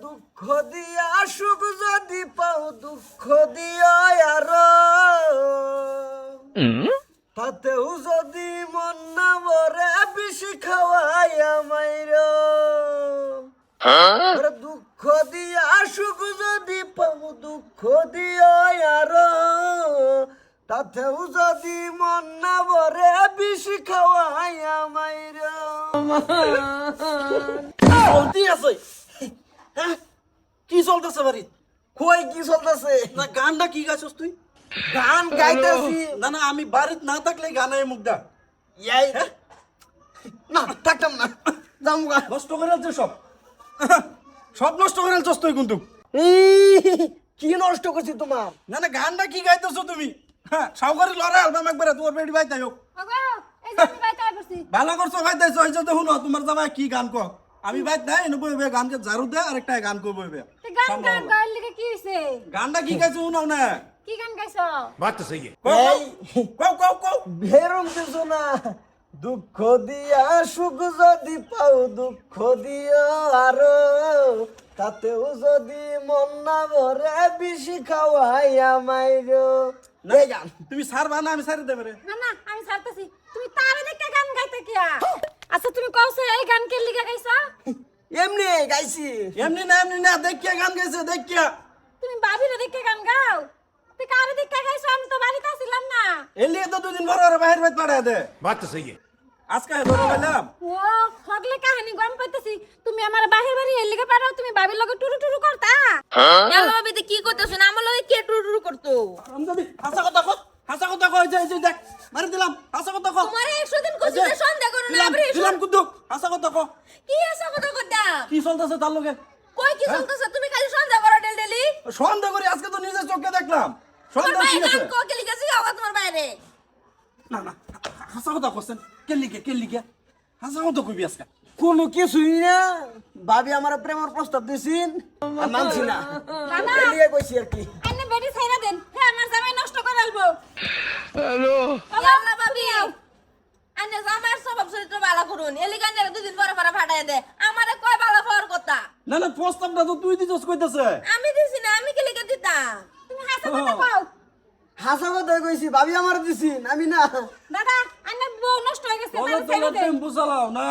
দুঃখ দিয়া সুখ যদি পাও দুঃখ দিও আর তাতেও যদি মন না মরে বেশি খাওয়াই আমাইর দুঃখ দিয়া সুখ যদি পাও দুঃখ দিও আর তাতেও যদি মন না মরে বেশি খাওয়াই আমাইর চলতি আছে হ্যাঁ কি চলতেছে বাড়ি কই কি চলতেছে না গানটা কি গাইছস তুই গান গাইতেছি না না আমি বাড়িত না থাকলে গানে মুখটা এই না থাকতাম না যাম গা নষ্ট করে আলছে সব সব নষ্ট করে আলছস তুই কিন্তু কি নষ্ট করছি তোমার না না গানটা কি গাইতেছো তুমি হ্যাঁ সাউকারি লড়াই অ্যালবাম একবারে তোর বেডি বাইতে হোক ভালো করছো বাইতেছো এই যে শুনো তোমার জামাই কি গান কো আমি বাইত নাই এনে বইবে গানকে জারু দে আর একটা গান কো বইবে গানটা কি গাইছো শুনাও না কি গান গাইছো? बात तो सही है। কও ভেরম দিছো না দুঃখ দিয়া সুখ যদি পাও দুঃখ দিও আর তাতেও যদি মন না ভরে বেশি খাওয়াই আমাইর এই গান তুমি সারবা না আমি সারি দেবে রে না না আমি ছাড়তেছি তুমি তারে দেখে গান গাইতে কিয়া আচ্ছা তুমি কওছো এই গান কে লিগা গাইছো? এমনি গাইছি এমনি না দেখিয়া গান গাইছে দেখিয়া তুমি ভাবিরে দেখে গান গাও তুই কারে দেখে গাইছো? আমি তো বাড়িতে ছিলাম না। এলিয়ে তো দুদিন পর আর বাহির বাইত পাঠায় দে बात तो सही है। আজকে ধরে পেলাম ও হগলে কাহিনী গম পাইতেছি তুমি আমার বাহির বাড়ি এর লিগা পারো তুমি ভাবির লগে টুরু টুরু করতা এলো বাবিতে কি করতেছ না আমার লগে কে টুরু করতো আমদাদি হাসা কথা কই যে দেখ মারি দিলাম হাসা কথা কও তোমারে 100 দিন কইছি যে সন্দেহ করো না আবার দিলাম কুদুক হাসা কথা কও কি আছে কথা কইতা কি চলতেছে তার লগে কই কি চলতেছে তুমি খালি সন্দেহ করো ডেলি সন্দেহ করি আজকে তো নিজের চোখে দেখলাম তোমার সন্দেহ ভাই কি আছে গান কো কে লিখেছি গাওয়া তোমার বাইরে না হাসা কথা কইছেন কে লিখে হাসা কথা কইবি আজকে কোনো কিছুই না ভাবি আমার প্রেমের প্রস্তাব দিছিন মানছি না বাবা এলিয়ে কইছি আর কি আন্নে বেডি ছাইরা দেন হে আমার জামাই নষ্ট করে আলবো আল্লাহ বাবি আনে জামার স্বভাব চরিত্র ভালো করুন এলি গানের দুদিন পরে পরে ফাটায় দে আমারে কয় ভালো পাওয়ার কথা না প্রস্তাবটা তো তুই দিছস কইতেছে আমি দিছি না আমি কি লিখে দিতাম তুমি হাসা কথা কও হাসা কথা কইছি ভাবি আমার দিছিন আমি না দাদা আন্নে বউ নষ্ট হয়ে গেছে ওরে তারে তো ছাইরা দেন টেম্পু চালাও না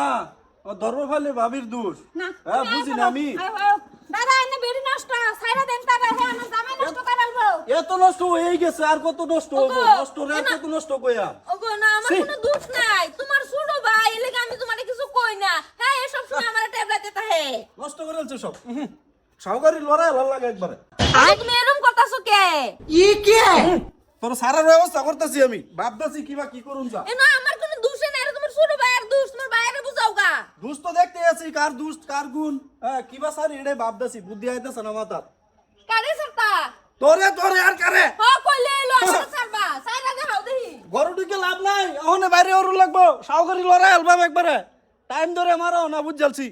ও ধর্ম ফালে ভাবির দোষ না হ্যাঁ বুঝি না আমি দাদা আন্নে বেডি নষ্ট ছাইরা দেন তারে হে আমার জামাই নষ্ট করে আলবো এত নষ্ট হয়ে গেছে আর কত নষ্ট হবো ওগো, নষ্ট রে আর কত নষ্ট কইয়া ওগো না আমার কোনো দোষ নাই তোমার ছোট ভাই এলে আমি তোমারে কিছু কই না হ্যাঁ এসব সময় আমার ট্যাবলেট দিতে হে নষ্ট করে আলছে সব সাউকারি লড়াই ভালো লাগে একবারে তুমি এরকম করতাছো কে ই কে তোর সারার ব্যবস্থা করতেছি আমি ভাবতেছি কিবা কি করুন যা এ না আমার কোনো দোষ নাই এটা তোমার ছোট ভাইয়ের দোষ তোমার ভাইয়ের বুঝাও গা দোষ তো দেখতে আছি কার দোষ কার গুণ হ্যাঁ কিবা স্যার এটাই ভাবতেছি বুদ্ধি আইতেছে না মাথার কারে সরতা তোরে আর কারে হ কইলে এলো আমার ছাড়বা সাইরা দে হাও দেহি ঘরে ঢুকে লাভ নাই ওখানে বাইরে ওর লাগবো সাউকারি লড়াই অ্যালবাম একবারে টাইম ধরে মারো না বুঝালছি